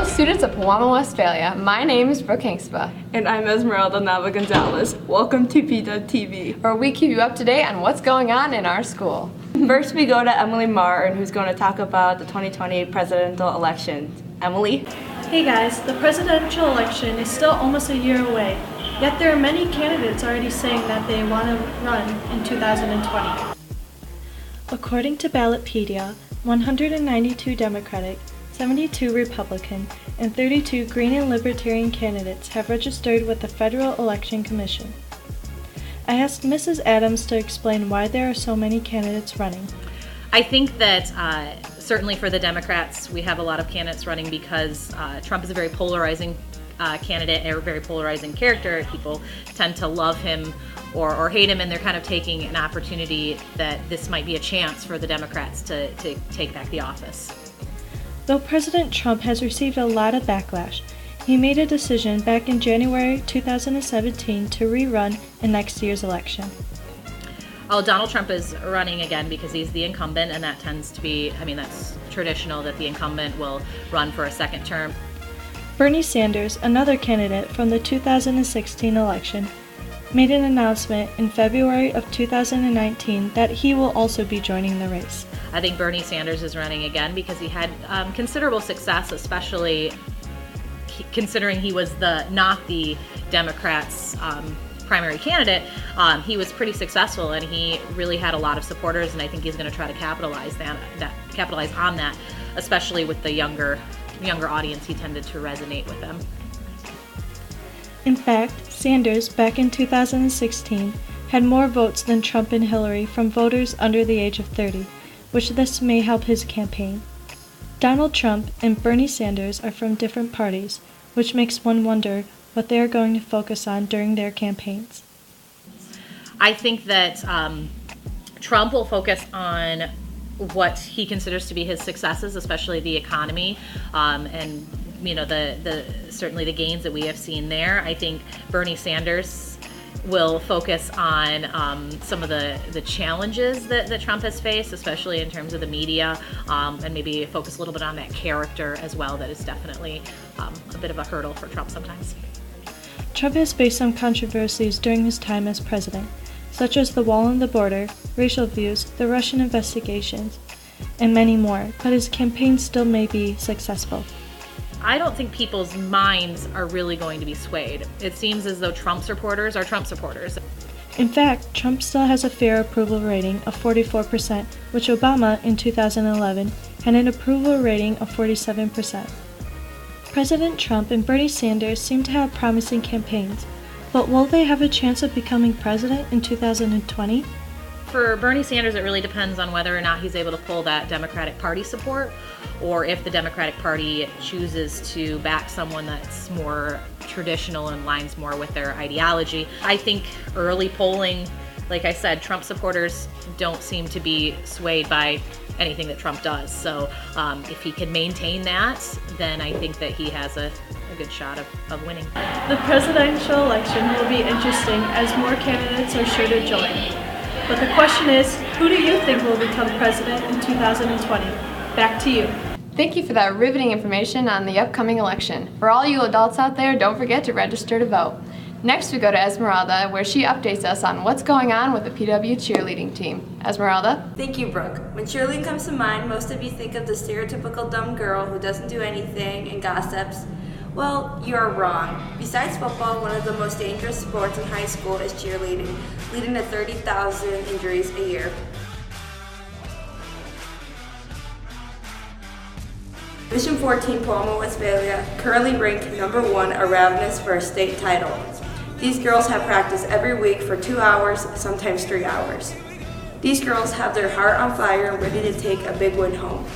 Hello students of Pewamo, Westphalia. My name is Brooke Hangspa. And I'm Esmeralda Nava Gonzalez. Welcome to PdubTV, where we keep you up to date on what's going on in our school. First we go to Emily Maher, who's going to talk about the 2020 presidential election. Emily? Hey guys, the presidential election is still almost a year away, yet there are many candidates already saying that they want to run in 2020. According to Ballotpedia, 192 Democratic, 72 Republican, and 32 Green and Libertarian candidates have registered with the Federal Election Commission. I asked Mrs. Adams to explain why there are so many candidates running. I think that certainly for the Democrats, we have a lot of candidates running because Trump is a very polarizing candidate or very polarizing character. People tend to love him or hate him, and they're kind of taking an opportunity that this might be a chance for the Democrats to take back the office. Though President Trump has received a lot of backlash, he made a decision back in January 2017 to rerun in next year's election. Oh, Donald Trump is running again because he's the incumbent, and that tends to be, that's traditional that the incumbent will run for a second term. Bernie Sanders, another candidate from the 2016 election, made an announcement in February of 2019 that he will also be joining the race. I think Bernie Sanders is running again because he had considerable success, especially considering he was not the Democrats' primary candidate. He was pretty successful, and he really had a lot of supporters, and I think he's going to try to capitalize on that, especially with the younger audience. He tended to resonate with them. In fact, Sanders, back in 2016, had more votes than Trump and Hillary from voters under the age of 30, which this may help his campaign. Donald Trump and Bernie Sanders are from different parties, which makes one wonder what they are going to focus on during their campaigns. I think that Trump will focus on what he considers to be his successes, especially the economy, and certainly the gains that we have seen there. I think Bernie Sanders will focus on some of the challenges that Trump has faced, especially in terms of the media, and maybe focus a little bit on that character as well. That is definitely a bit of a hurdle for Trump sometimes. Trump has faced some controversies during his time as president, such as the wall on the border, racial views, the Russian investigations, and many more, but his campaign still may be successful. I don't think people's minds are really going to be swayed. It seems as though Trump supporters are Trump supporters. In fact, Trump still has a fair approval rating of 44%, which Obama in 2011 had an approval rating of 47%. President Trump and Bernie Sanders seem to have promising campaigns, but will they have a chance of becoming president in 2020? For Bernie Sanders, it really depends on whether or not he's able to pull that Democratic Party support, or if the Democratic Party chooses to back someone that's more traditional and aligns more with their ideology. I think early polling, like I said, Trump supporters don't seem to be swayed by anything that Trump does. So if he can maintain that, then I think that he has a good shot of winning. The presidential election will be interesting as more candidates are sure to join. But the question is, who do you think will become president in 2020? Back to you. Thank you for that riveting information on the upcoming election. For all you adults out there, don't forget to register to vote. Next we go to Esmeralda, where she updates us on what's going on with the PW cheerleading team. Esmeralda? Thank you, Brooke. When cheerleading comes to mind, most of you think of the stereotypical dumb girl who doesn't do anything and gossips. Well, you are wrong. Besides football, one of the most dangerous sports in high school is cheerleading, leading to 30,000 injuries a year. Division 14 Pewamo, Westphalia currently rank #1 are ravenous for a state title. These girls have practice every week for 2 hours, sometimes 3 hours. These girls have their heart on fire and ready to take a big win home.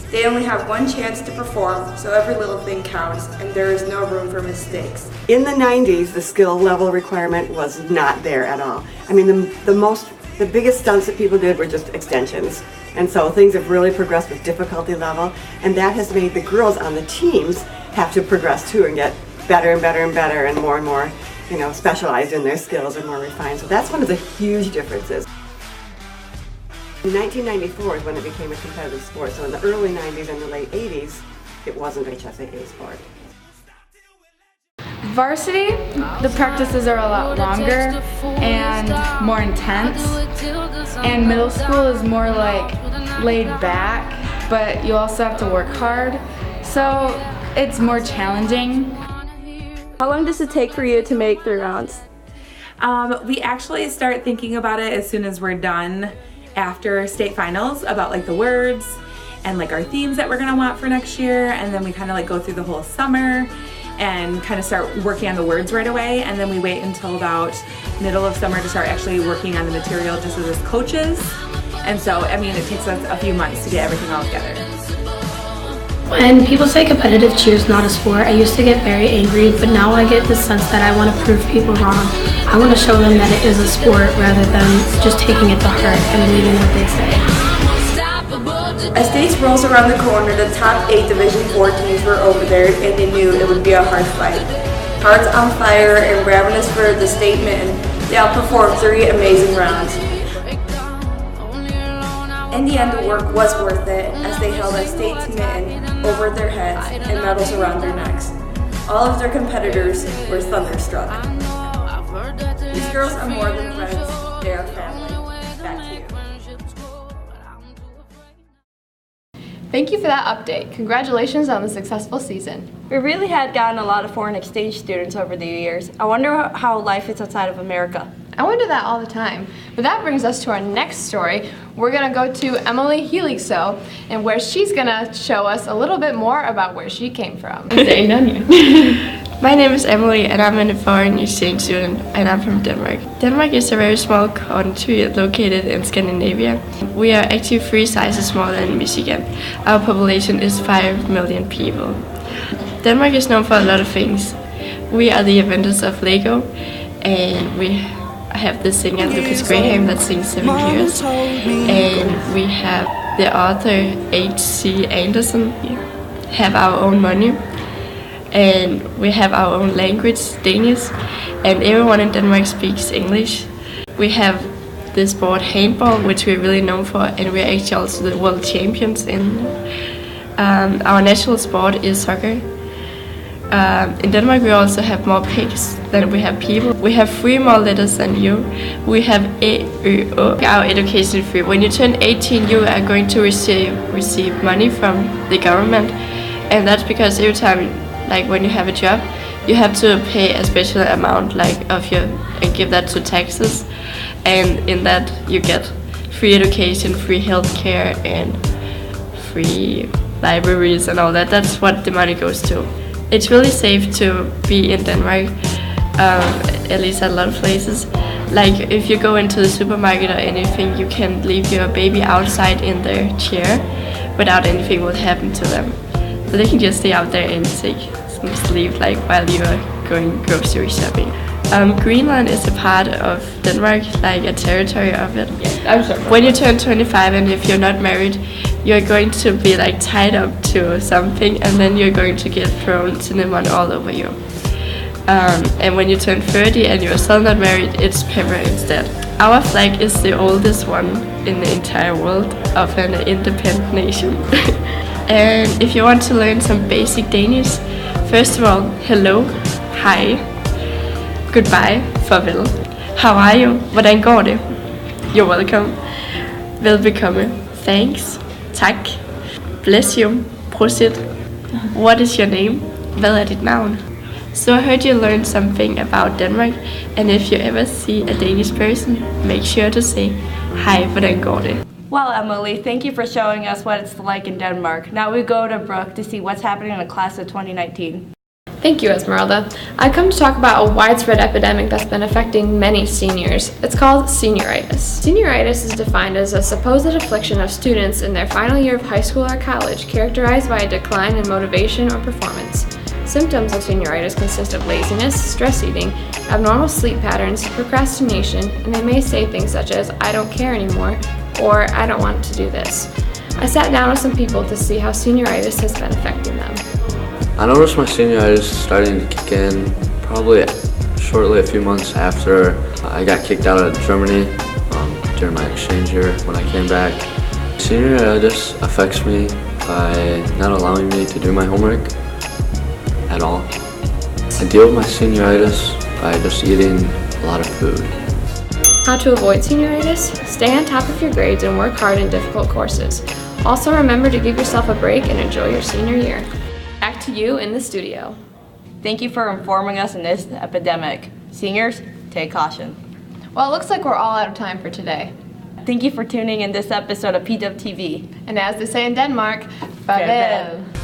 They only have one chance to perform, so every little thing counts, and there is no room for mistakes. In the 90s, the skill level requirement was not there at all. The biggest stunts that people did were just extensions. And so things have really progressed with difficulty level, and that has made the girls on the teams have to progress too and get better and better and better and more, specialized in their skills and more refined. So that's one of the huge differences. In 1994 is when it became a competitive sport. So in the early 90s and the late 80s, it wasn't HSAA sport. Varsity, the practices are a lot longer and more intense, and middle school is more like laid back, but you also have to work hard, so it's more challenging. How long does it take for you to make 3 rounds? We actually start thinking about it as soon as we're done after state finals, about like the words and like our themes that we're gonna want for next year, and then we kind of like go through the whole summer and kind of start working on the words right away, and then we wait until about middle of summer to start actually working on the material just as coaches. And so, I mean, it takes us a few months to get everything all together. When people say competitive cheer is not a sport, I used to get very angry, but now I get the sense that I want to prove people wrong. I want to show them that it is a sport rather than just taking it to heart and believing what they say. As states rolls around the corner, the top 8 Division 4 teams were over there, and they knew it would be a hard fight. Hearts on fire and ravenous for the state mitten, they outperformed 3 amazing rounds. In the end, the work was worth it, as they held a state's mitten over their heads and medals around their necks. All of their competitors were thunderstruck. These girls are more than friends, they are family. Back to you. Thank you for that update. Congratulations on the successful season. We really had gotten a lot of foreign exchange students over the years. I wonder how life is outside of America. I wonder that all the time. But that brings us to our next story. We're gonna go to Emily Helixo, and where she's gonna show us a little bit more about where she came from. My name is Emily, and I'm a foreign exchange student, and I'm from Denmark. Denmark is a very small country located in Scandinavia. We are actually 3 sizes smaller than Michigan. Our population is 5 million people. Denmark is known for a lot of things. We are the inventors of Lego, and we have the singer Lucas Graham that sings 7 Years, and we have the author H.C. Andersen. We have our own money, and we have our own language, Danish, and everyone in Denmark speaks English. We have the sport handball, which we're really known for, and we're actually also the world champions in. Our national sport is soccer. In Denmark, we also have more pigs than we have people. We have 3 more letters than you. We have A, Ø, Å. Our education is free. When you turn 18, you are going to receive money from the government, and that's because every time, like when you have a job, you have to pay a special amount and give that to taxes, and in that you get free education, free healthcare, and free libraries and all that. That's what the money goes to. It's really safe to be in Denmark, at least at a lot of places. Like if you go into the supermarket or anything, you can leave your baby outside in their chair without anything will happen to them. So they can just stay out there and take some sleep like while you are going grocery shopping. Greenland is a part of Denmark, like a territory of it. When you turn 25 and if you're not married, you're going to be like tied up to something, and then you're going to get thrown cinnamon all over you. And when you turn 30 and you're still not married, it's pepper instead. Our flag is the oldest one in the entire world of an independent nation. And if you want to learn some basic Danish, first of all, hello, hi, goodbye, farvel. How are you? Hvordan går det? You're welcome. Velbekomme. Thanks. Tak. Bless you. Prosit. What is your name? Hvad dit navn? So I heard you learned something about Denmark, and if you ever see a Danish person, make sure to say, hi, hvordan går det? Well, Emily, thank you for showing us what it's like in Denmark. Now we go to Brooke to see what's happening in the class of 2019. Thank you, Esmeralda. I come to talk about a widespread epidemic that's been affecting many seniors. It's called senioritis. Senioritis is defined as a supposed affliction of students in their final year of high school or college, characterized by a decline in motivation or performance. Symptoms of senioritis consist of laziness, stress eating, abnormal sleep patterns, procrastination, and they may say things such as, I don't care anymore, or I don't want to do this. I sat down with some people to see how senioritis has been affecting them. I noticed my senioritis starting to kick in probably shortly a few months after I got kicked out of Germany during my exchange year when I came back. Senioritis affects me by not allowing me to do my homework at all. I deal with my senioritis by just eating a lot of food. How to avoid senioritis? Stay on top of your grades and work hard in difficult courses. Also remember to give yourself a break and enjoy your senior year. Back to you in the studio. Thank you for informing us in this epidemic. Seniors, take caution. Well, it looks like we're all out of time for today. Thank you for tuning in this episode of PdubTV. And as they say in Denmark, farvel.